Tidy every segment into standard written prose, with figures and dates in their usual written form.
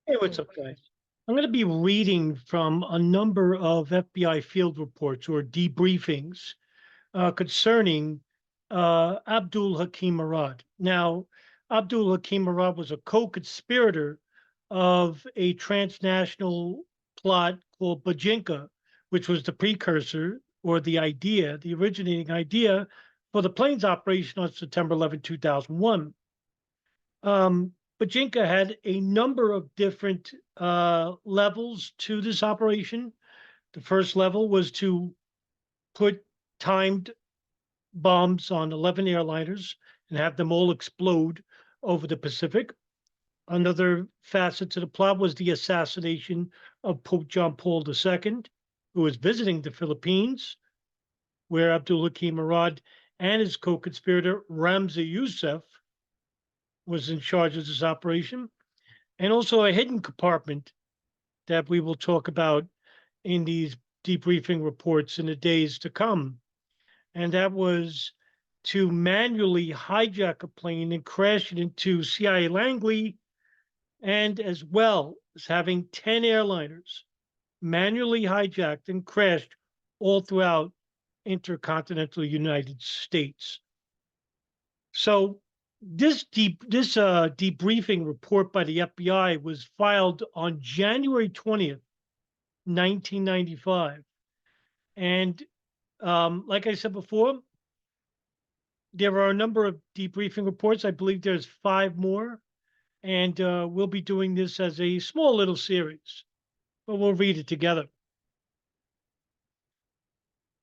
Hey, what's up, guys? I'm going to be reading from a number of FBI field reports or debriefings concerning Abdul Hakim Murad. Now, Abdul Hakim Murad was a co-conspirator of a transnational plot called Bojinka, which was the precursor or the idea, the originating idea for the planes operation on September 11, 2001. Bojinka had a number of different levels to this operation. The first level was to put timed bombs on 11 airliners and have them all explode over the Pacific. Another facet to the plot was the assassination of Pope John Paul II, who was visiting the Philippines, where Abdul Hakim Murad and his co conspirator Ramzi Youssef was in charge of this operation, and also a hidden compartment that we will talk about in these debriefing reports in the days to come. And that was to manually hijack a plane and crash it into CIA Langley, and as well as having 10 airliners manually hijacked and crashed all throughout intercontinental United States. So this debriefing report by the FBI was filed on January 20th, 1995. And like I said before, there are a number of debriefing reports. I believe there's 5 more. And we'll be doing this as a small little series, but we'll read it together.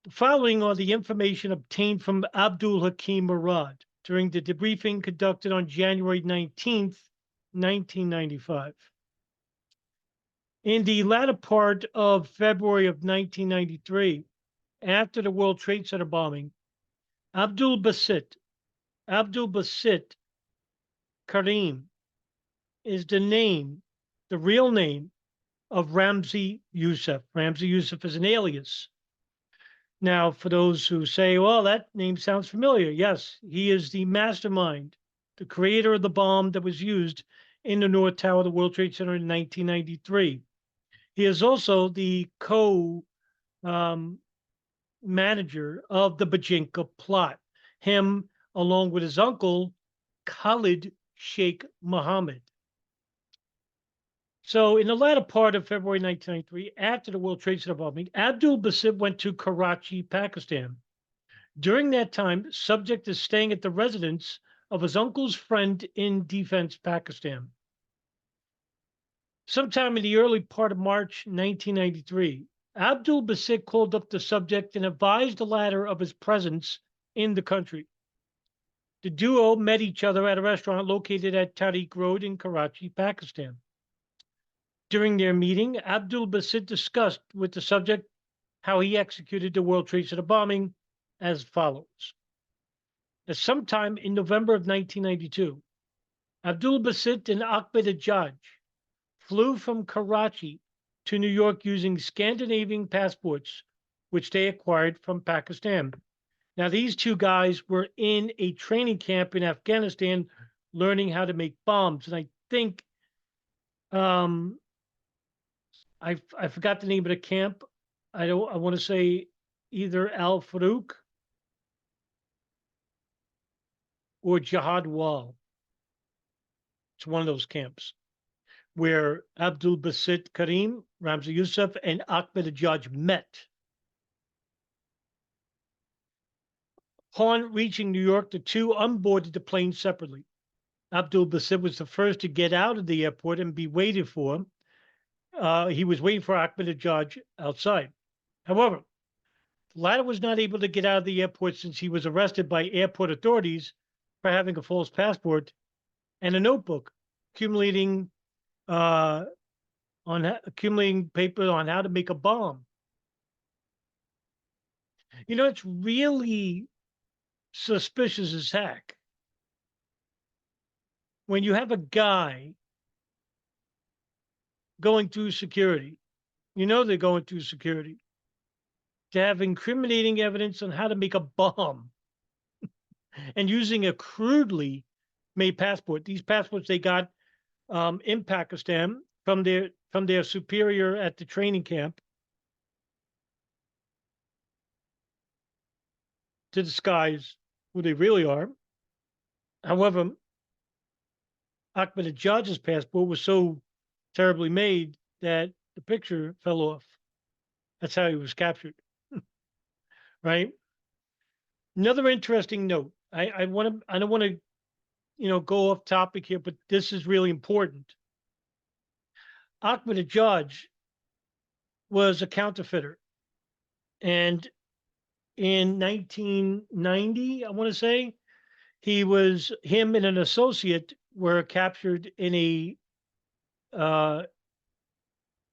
The following are the information obtained from Abdul Hakim Murad during the debriefing conducted on January 19th, 1995. In the latter part of February of 1993, after the World Trade Center bombing, Abdul Basit Karim is the real name of Ramzi Youssef. Ramzi Youssef is an alias. Now, for those who say, well, that name sounds familiar, yes, he is the mastermind, the creator of the bomb that was used in the North Tower of the World Trade Center in 1993. He is also the manager of the Bojinka plot. Him, along with his uncle, Khalid Sheikh Mohammed. So, in the latter part of February 1993, after the World Trade Center bombing, Abdul Basit went to Karachi, Pakistan. During that time, subject is staying at the residence of his uncle's friend in Defense, Pakistan. Sometime in the early part of March 1993, Abdul Basit called up the subject and advised the latter of his presence in the country. The duo met each other at a restaurant located at Tariq Road in Karachi, Pakistan. During their meeting, Abdul Basit discussed with the subject how he executed the World Trade Center bombing as follows. At sometime in November of 1992, Abdul Basit and Ahmed Ajaj flew from Karachi to New York using Scandinavian passports, which they acquired from Pakistan. Now, these two guys were in a training camp in Afghanistan learning how to make bombs. And I think I forgot the name of the camp. I want to say either Al Farouk or Jihad Wall. It's one of those camps where Abdul Basit Karim, Ramzi Youssef, and Ahmed Ajaj met. Upon reaching New York, the two unboarded the plane separately. Abdul Basit was the first to get out of the airport and be waited for. He was waiting for Ahmed Ajaj outside. However, the latter was not able to get out of the airport since he was arrested by airport authorities for having a false passport and a notebook accumulating paper on how to make a bomb. You know, it's really suspicious as heck when you have a guy going through security. You know they're going through security to have incriminating evidence on how to make a bomb and using a crudely made passport. These passports they got in Pakistan from their superior at the training camp to disguise who they really are. However, Ahmadinejad's passport was so terribly made that the picture fell off. That's how he was captured, right? Another interesting note. I don't want to, go off topic here, but this is really important. Ahmadinejad was a counterfeiter, and in 1990, I want to say, him and an associate were captured uh,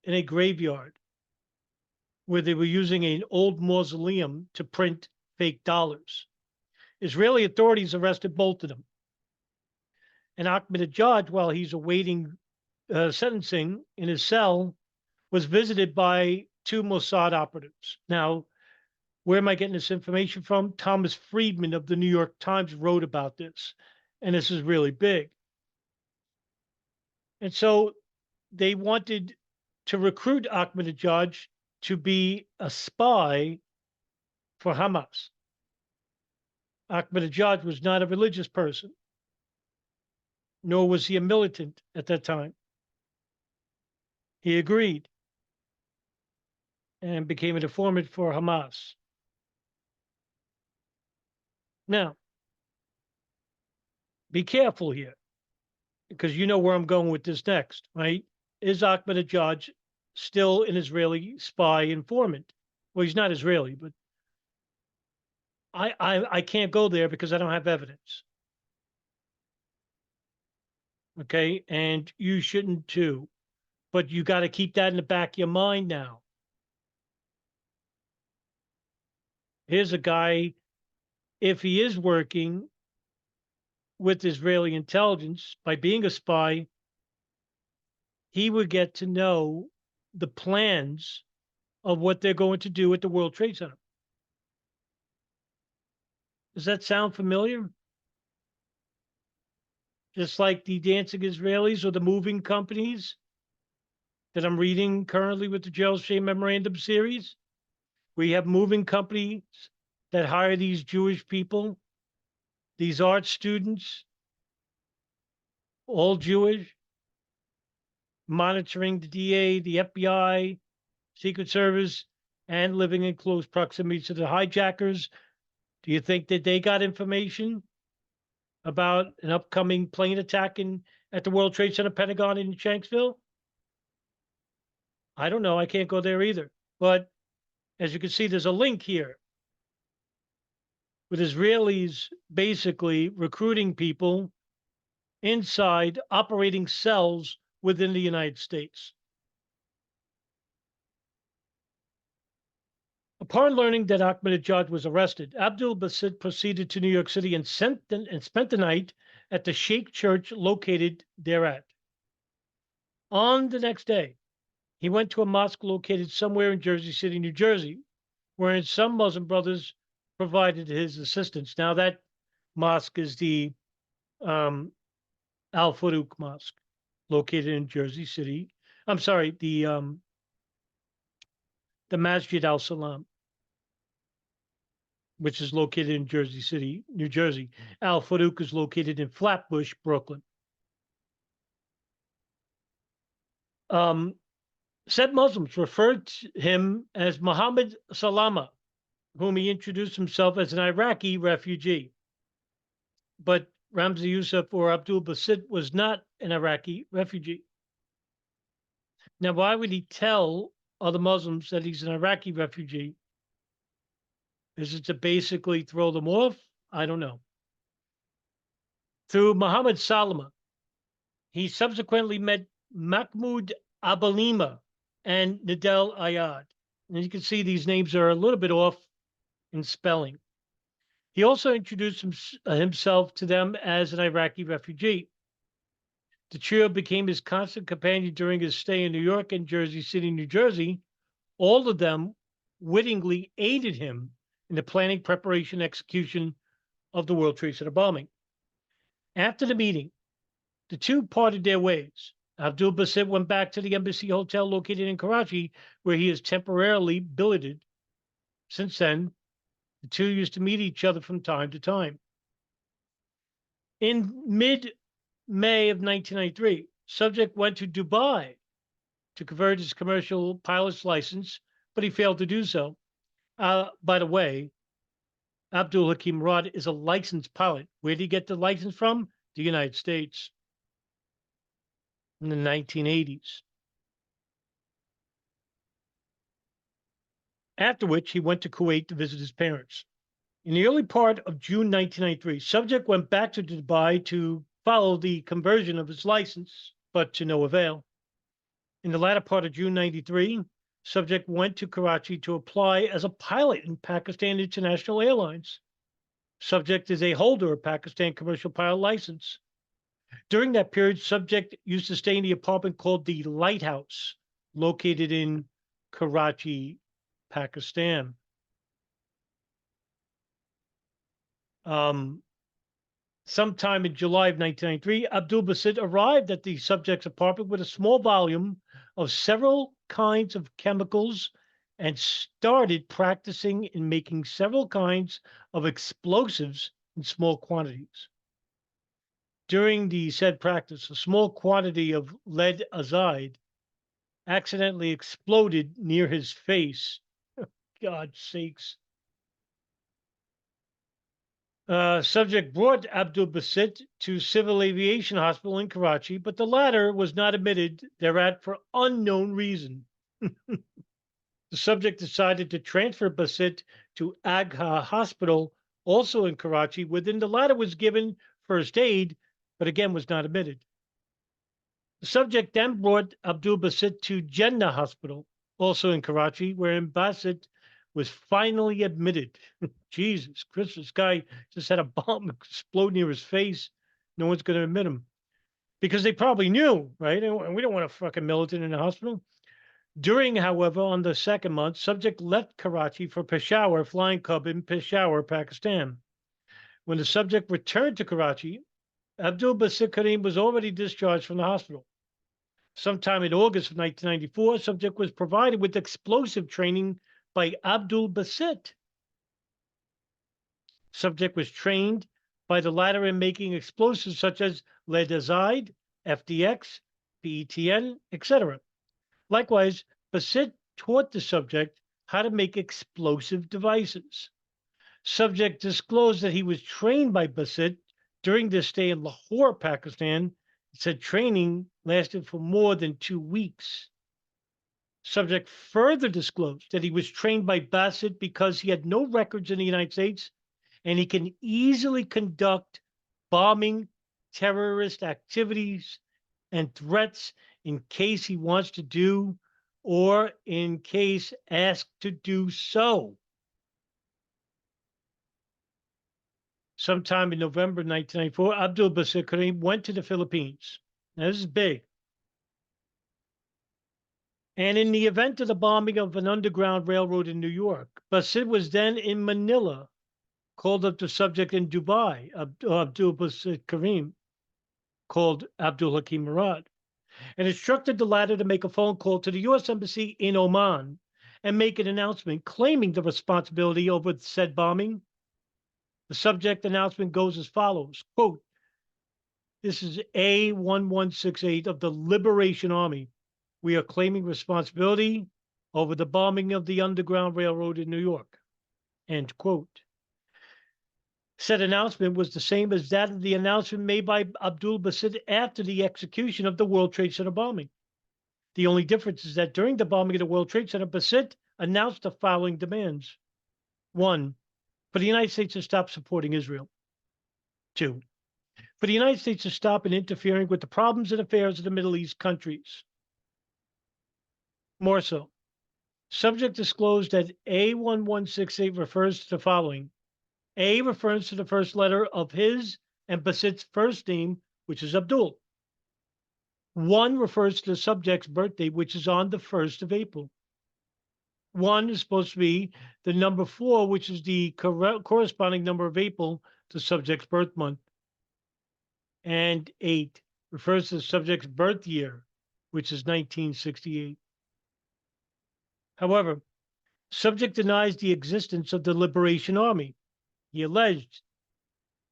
in a graveyard where they were using an old mausoleum to print fake dollars. Israeli authorities arrested both of them. And Ahmadinejad, while he's awaiting sentencing in his cell, was visited by two Mossad operatives. Now, where am I getting this information from? Thomas Friedman of the New York Times wrote about this, and this is really big. And so they wanted to recruit Ahmadinejad to be a spy for Hamas. Ahmadinejad was not a religious person, nor was he a militant at that time. He agreed and became an informant for Hamas. Now, be careful here, because you know where I'm going with this next, right? Is Ahmadinejad still an Israeli spy informant? Well, he's not Israeli, but I can't go there because I don't have evidence. Okay, and you shouldn't too, but you got to keep that in the back of your mind now. Here's a guy, if he is working with Israeli intelligence by being a spy, he would get to know the plans of what they're going to do at the World Trade Center. Does that sound familiar? Just like the dancing Israelis or the moving companies that I'm reading currently with the Gerald Shea Memorandum series. We have moving companies that hire these Jewish people, these art students, all Jewish, monitoring the DA, the FBI, Secret Service, and living in close proximity to the hijackers. Do you think that they got information about an upcoming plane attack at the World Trade Center Pentagon in Shanksville? I don't know. I can't go there either. But as you can see, there's a link here with Israelis basically recruiting people inside operating cells within the United States. Upon learning that Ahmadinejad was arrested, Abdul Basit proceeded to New York City and spent the night at the Sheikh Church located thereat. On the next day, he went to a mosque located somewhere in Jersey City, New Jersey, wherein some Muslim brothers provided his assistance. Now, that mosque is the Al Farouk Mosque, located in Jersey City. I'm sorry, the Masjid Al Salam, which is located in Jersey City, New Jersey. Al Farouk is located in Flatbush, Brooklyn. Said Muslims referred to him as Muhammad Salama, whom he introduced himself as an Iraqi refugee. But Ramzi Youssef or Abdul Basit was not an Iraqi refugee. Now, why would he tell other Muslims that he's an Iraqi refugee? Is it to basically throw them off? I don't know. Through Muhammad Salama, he subsequently met Mahmoud Abalima and Nadel Ayad. And you can see these names are a little bit off in spelling. He also introduced himself to them as an Iraqi refugee. The trio became his constant companion during his stay in New York and Jersey City, New Jersey. All of them wittingly aided him in the planning, preparation, execution of the World Trade Center bombing. After the meeting, the two parted their ways. Abdul Basit went back to the embassy hotel located in Karachi, where he is temporarily billeted. Since then, the two used to meet each other from time to time. In mid-May of 1993, subject went to Dubai to convert his commercial pilot's license, but he failed to do so. By the way, Abdul Hakim Murad is a licensed pilot. Where did he get the license from? The United States in the 1980s. After which, he went to Kuwait to visit his parents. In the early part of June 1993, subject went back to Dubai to follow the conversion of his license, but to no avail. In the latter part of June 93, subject went to Karachi to apply as a pilot in Pakistan International Airlines. Subject is a holder of Pakistan commercial pilot license. During that period, subject used to stay in the apartment called the Lighthouse, located in Karachi, Pakistan. Sometime in July of 1993, Abdul Basit arrived at the subject's apartment with a small volume of several kinds of chemicals and started practicing in making several kinds of explosives in small quantities. During the said practice, a small quantity of lead azide accidentally exploded near his face. God's sakes. Subject brought Abdul Basit to Civil Aviation Hospital in Karachi, but the latter was not admitted thereat for unknown reason. The subject decided to transfer Basit to Agha Hospital, also in Karachi, within the latter was given first aid, but again was not admitted. The subject then brought Abdul Basit to Jannah Hospital, also in Karachi, where Basit was finally admitted. Jesus Christ, this guy just had a bomb explode near his face. No one's going to admit him because they probably knew, right? And we don't want a fucking militant in the hospital. During, however, on the second month, subject left Karachi for Peshawar Flying Club in Peshawar, Pakistan. When the subject returned to Karachi, Abdul Basit Karim was already discharged from the hospital. Sometime in August of 1994, subject was provided with explosive training by Abdul Basit. Subject was trained by the latter in making explosives such as lead azide, FDX, PETN, etc. Likewise, Basit taught the subject how to make explosive devices. Subject disclosed that he was trained by Basit during this stay in Lahore, Pakistan. Said training lasted for more than 2 weeks. Subject further disclosed that he was trained by Basit because he had no records in the United States and he can easily conduct bombing, terrorist activities, and threats in case he wants to do or in case asked to do so. Sometime in November 1994, Abdul Basit Karim went to the Philippines. Now, this is big. And in the event of the bombing of an underground railroad in New York, Basit was then in Manila, called up the subject in Dubai, Abdul Basit Karim, called Abdul Hakim Murad, and instructed the latter to make a phone call to the U.S. Embassy in Oman and make an announcement claiming the responsibility over the said bombing. The subject announcement goes as follows, quote, "This is A1168 of the Liberation Army. We are claiming responsibility over the bombing of the Underground Railroad in New York," end quote. Said announcement was the same as that of the announcement made by Abdul Basit after the execution of the World Trade Center bombing. The only difference is that during the bombing of the World Trade Center, Basit announced the following demands. 1, for the United States to stop supporting Israel. 2, for the United States to stop and interfering with the problems and affairs of the Middle East countries. More so, subject disclosed that A1168 refers to the following. A refers to the first letter of his and Basit's first name, which is Abdul. 1 refers to the subject's birthday, which is on the 1st of April. 1 is supposed to be the number 4, which is the corresponding number of April to the subject's birth month. And 8 refers to the subject's birth year, which is 1968. However, subject denies the existence of the Liberation Army. He alleged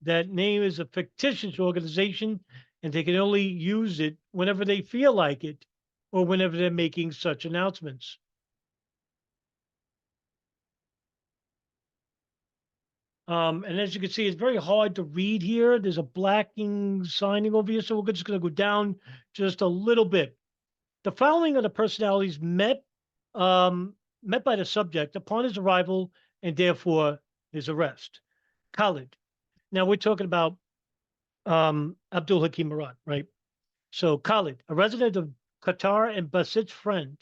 that name is a fictitious organization and they can only use it whenever they feel like it or whenever they're making such announcements. And as you can see, it's very hard to read here. There's a blacking signing over here, so we're just going to go down just a little bit. The following are the personalities met by the subject upon his arrival and therefore his arrest. Khalid. Now we're talking about Abdul Hakim Murad, right? So Khalid, a resident of Qatar and Basit's friend,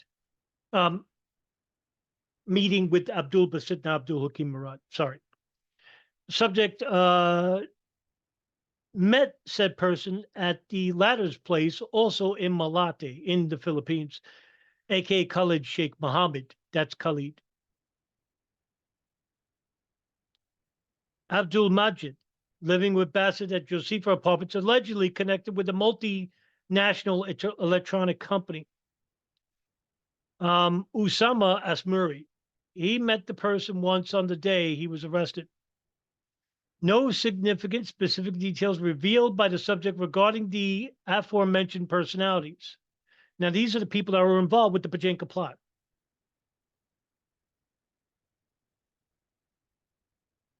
um, meeting with Abdul Basit and Abdul Hakim Murad. Sorry. Subject met said person at the latter's place, also in Malate, in the Philippines, aka Khalid Sheikh Mohammed. That's Khalid. Abdul Majid, living with Bassett at Josefa Apartments, allegedly connected with a multinational electronic company. Usama Asmuri, he met the person once on the day he was arrested. No significant specific details revealed by the subject regarding the aforementioned personalities. Now, these are the people that were involved with the Bojinka plot.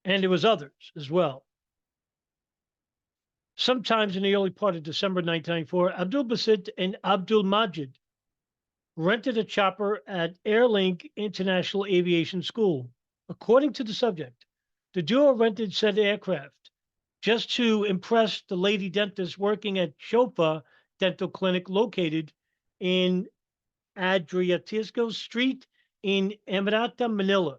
And there was others as well. Sometimes in the early part of December 1994, Abdul Basit and Abdul Majid rented a chopper at Airlink International Aviation School. According to the subject, the duo rented said aircraft just to impress the lady dentist working at Shofa Dental Clinic located in Adriatisco Street in Emirata, Manila.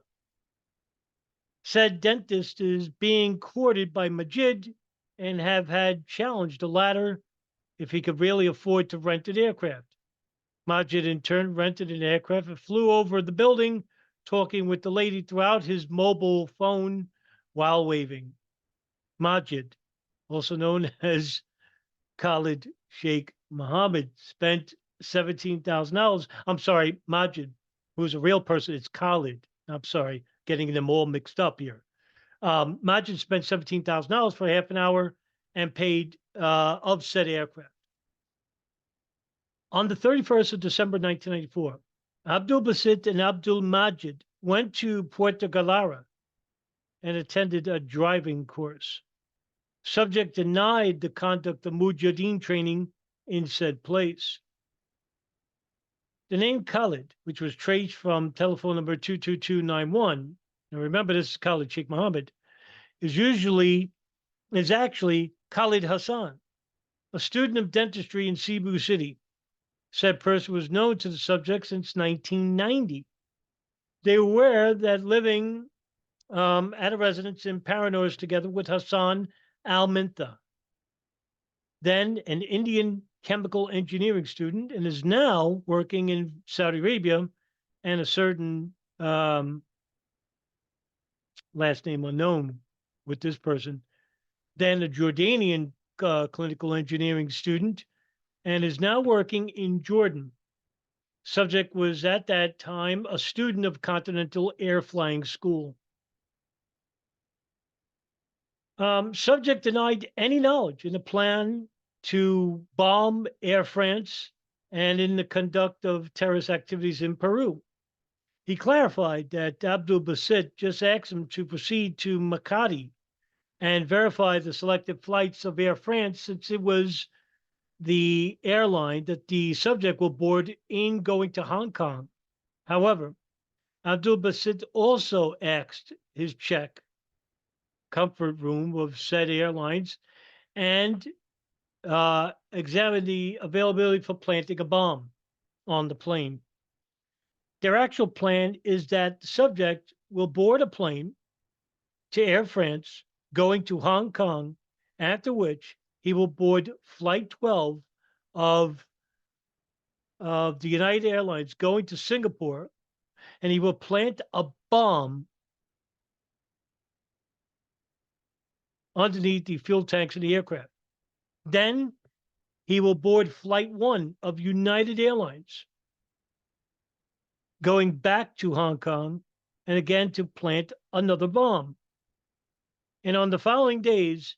Said dentist is being courted by Majid and have had challenged the latter if he could really afford to rent an aircraft. Majid in turn rented an aircraft and flew over the building, talking with the lady throughout his mobile phone while waving. Majid, also known as Khalid Sheikh Mohammed, spent $17,000. I'm sorry, Majid, who's a real person, it's Khalid. I'm sorry, getting them all mixed up here. Majid spent $17,000 for half an hour and paid of said aircraft. On the 31st of December 1994, Abdul Basit and Abdul Majid went to Puerto Galera and attended a driving course. Subject denied the conduct of Mujahideen training in said place. The name Khalid, which was traced from telephone number 22291, and remember this is Khalid Sheikh Mohammed, is actually Khalid Hassan, a student of dentistry in Cebu City. Said person was known to the subject since 1990. They were aware that living at a residence in Paranors together with Hassan Al-Mintha, then an Indian chemical engineering student, and is now working in Saudi Arabia and a certain last name unknown with this person, then a Jordanian clinical engineering student, and is now working in Jordan. Subject was at that time a student of Continental Air Flying School. Subject denied any knowledge in the plan to bomb Air France and in the conduct of terrorist activities in Peru. He clarified that Abdul Basit just asked him to proceed to Makati and verify the selected flights of Air France since it was the airline that the subject will board in going to Hong Kong. However, Abdul Basit also asked his check comfort room of said airlines and examined the availability for planting a bomb on the plane. Their actual plan is that the subject will board a plane to Air France going to Hong Kong, after which he will board Flight 12 of the United Airlines going to Singapore, and he will plant a bomb underneath the fuel tanks of the aircraft. Then he will board Flight 1 of United Airlines, going back to Hong Kong and again to plant another bomb. And on the following days,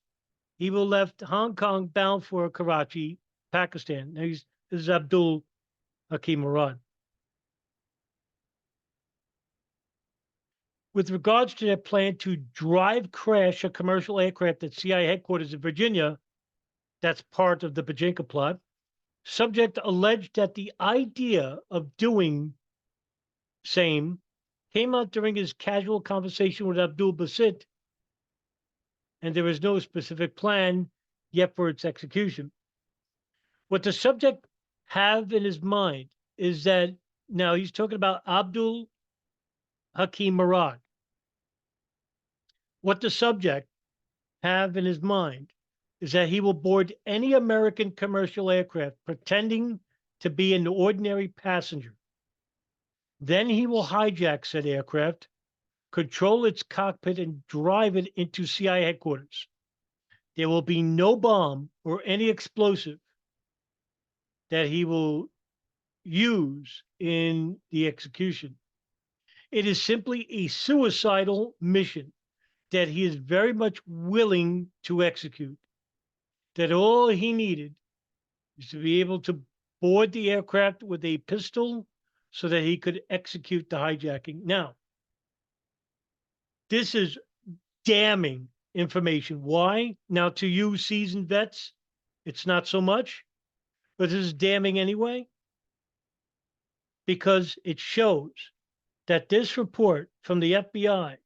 he will left Hong Kong bound for Karachi, Pakistan. Now this is Abdul Hakim Murad. With regards to their plan to drive crash a commercial aircraft at CIA headquarters in Virginia, that's part of the Bojinka plot. Subject alleged that the idea of doing same came out during his casual conversation with Abdul Basit, and there is no specific plan yet for its execution. What the subject have in his mind is that now he's talking about Abdul Hakim Murad. What the subject have in his mind is that he will board any American commercial aircraft pretending to be an ordinary passenger. Then he will hijack said aircraft, control its cockpit, and drive it into CIA headquarters. There will be no bomb or any explosive that he will use in the execution. It is simply a suicidal mission that he is very much willing to execute. That all he needed is to be able to board the aircraft with a pistol so that he could execute the hijacking. Now, this is damning information. Why? Now, to you seasoned vets, it's not so much, but this is damning anyway, because it shows that this report from the FBI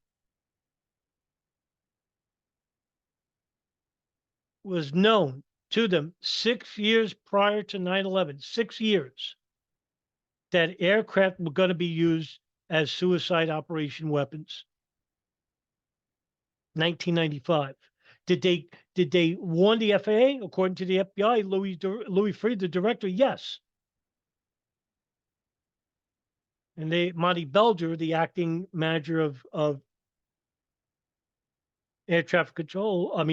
was known to them 6 years prior to 9/11, 6 years, that aircraft were going to be used as suicide operation weapons. 1995. Did they warn the FAA? According to the FBI, Louis Freeh, the director, yes. And Monty Belger, the acting manager of air traffic control, I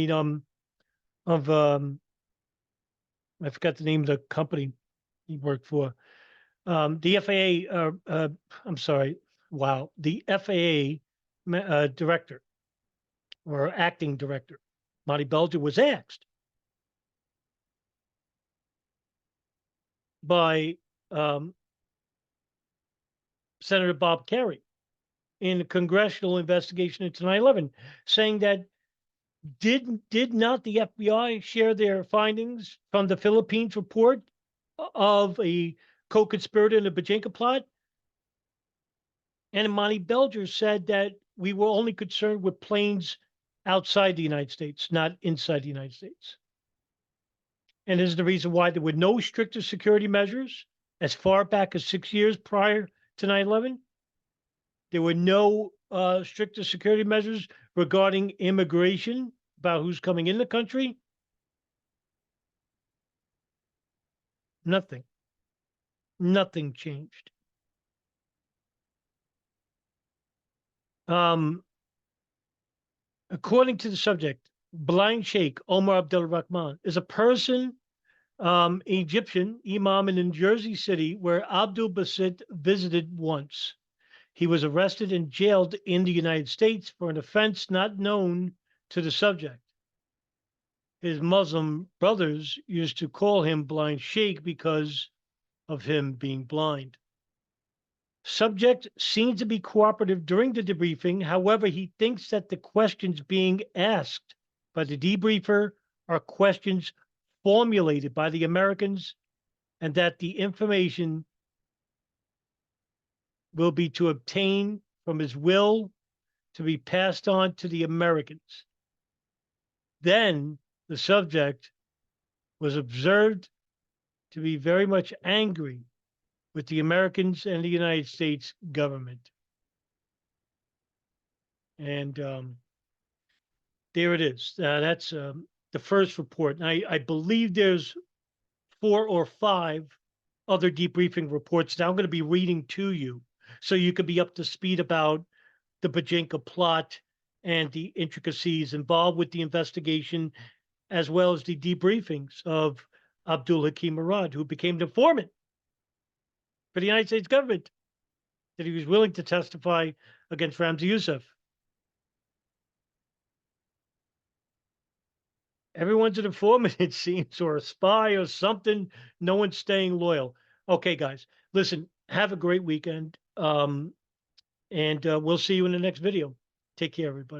forgot the name of the company he worked for. The FAA, I'm sorry, wow, the FAA director or acting director, Monty Belger, was asked by Senator Bob Kerrey in a congressional investigation into 9/11, saying that did not the FBI share their findings from the Philippines report of a co-conspirator in the Bojinka plot? And Monty Belger said that we were only concerned with planes outside the United States, not inside the United States. And this is the reason why there were no stricter security measures as far back as 6 years prior to 9/11. There were no stricter security measures regarding immigration, about who's coming in the country. Nothing. Nothing changed. According to the subject, blind Sheikh Omar Abdul Rahman is a person, Egyptian imam in Jersey City, where Abdul Basit visited once. He was arrested and jailed in the United States for an offense not known to the subject. His Muslim brothers used to call him Blind Sheikh because of him being blind. Subject seems to be cooperative during the debriefing. However, he thinks that the questions being asked by the debriefer are questions formulated by the Americans, and that the information will be to obtain from his will to be passed on to the Americans. Then the subject was observed to be very much angry with the Americans and the United States government. And there it is. That's the first report. And I believe there's 4 or 5 other debriefing reports that I'm going to be reading to you, so you could be up to speed about the Bojinka plot and the intricacies involved with the investigation, as well as the debriefings of Abdul Hakim Murad, who became the informant for the United States government, that he was willing to testify against Ramzi Youssef. Everyone's an informant, it seems, or a spy or something. No one's staying loyal. Okay, guys, listen, have a great weekend. And we'll see you in the next video. Take care, everybody.